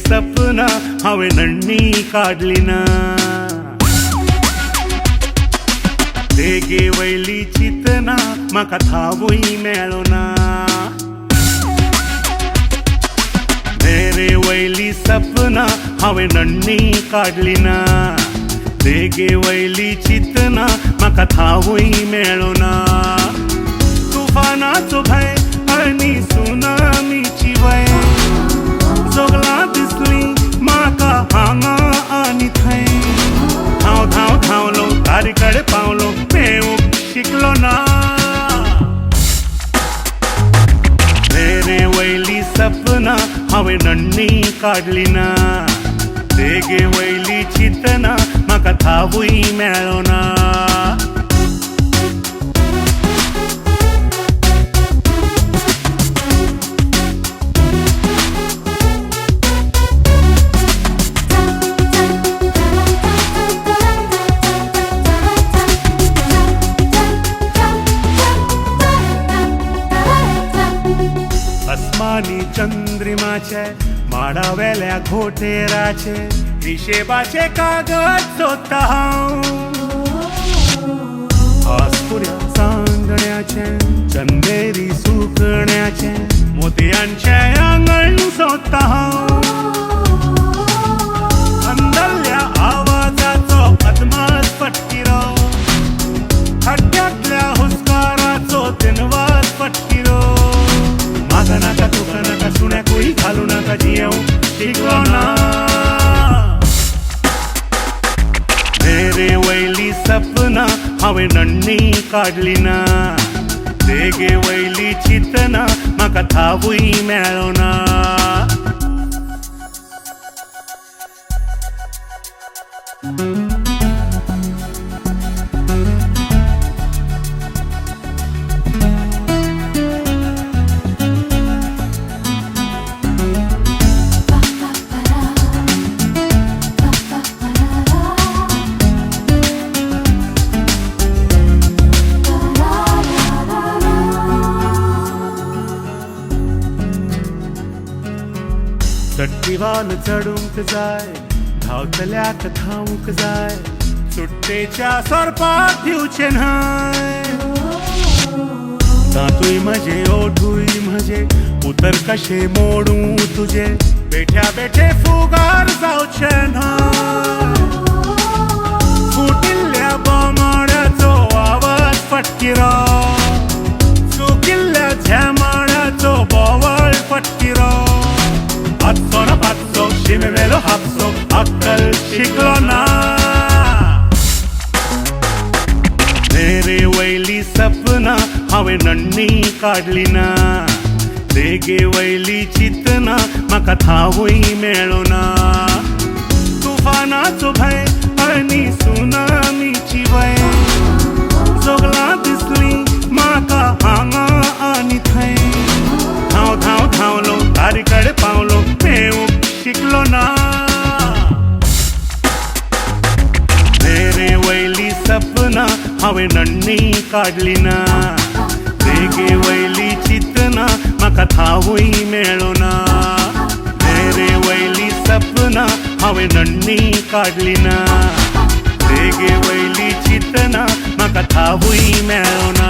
सपना हांवें नण्णी काढली ना। देगे वयली चितना म्हाका थावूय मेळोना। मेरे वयली सपना हांवें नण्णी काढली ना। देगे वयली चितना म्हाका थावूय मेळोना। तुफानाचो भय आनी सुनामीची वय जोगलां दिसली म्हाका हांगा आनी थंय। धांव धांव धांवलो तारी कडेन पावलो पेंवूंक शिकलो ना। मेरे वयली सपना हांवें नण्णी काढली ना। देगे वयली चितना म्हाका थावूय मेळोना। आसमानी चंद्रिमाचे माडावेल्या घोटेराचे हिशेबाचे कागद सोदता हांव। आसपुऱ्या चांदण्याचे चंदेरी सुकण्याचे मोतयांचे आंगण सोदता हांव। अंदरल्या आवाजाचो अदमास पटकिरो खड्ड्यातल्या हुस्काराचो दिनवास पटकिरो। म्हाका नाका तुका नाका सुण्याकूय घालू नाका जियेवंक शिकलो ना। मेरे वयली सपना हांवें नण्णी काढली ना। देगे वयली चितना म्हाका थावूय मेळोना। सट्टीवान चढूंक जाय धांवतल्याक धांवूंक जाय सुट्टेच्या सरपाक दिवचें न्हय। दांतूय म्हजे ओठूय म्हजे उतर कशे मोडूं तुजे बेठ्या बेठे फुगार जावचें न्हय। फुटिल्ल्या बोमाड्याचो आवाज पटकिरो चुकिल्ल्या झेमाड्याचो बोवळ पटकिरो। हातचो ना पातचो शिमेवेलो हापसो अक्कल शिकलो ना। मेरे वयली सपना हांवें नण्णी काढली ना। देगे वयली चितना म्हाका थावूय मेळोना। तुफानाचो भय आनी सुनामीची वय जोगलां दिसली म्हाका हांगा आनी थंय। धांव धांव धांवलो तारी कडेन पावलो पेंवूंक शिकलो ना। मेरे वयली सपना हांवें नण्णी काढली ना। देगे वयली चितना म्हाका थावूय मेळोना। मेरे वयली सपना हांवें नण्णी काढली ना। देगे वयली चितना म्हाका थावूय मेळोना।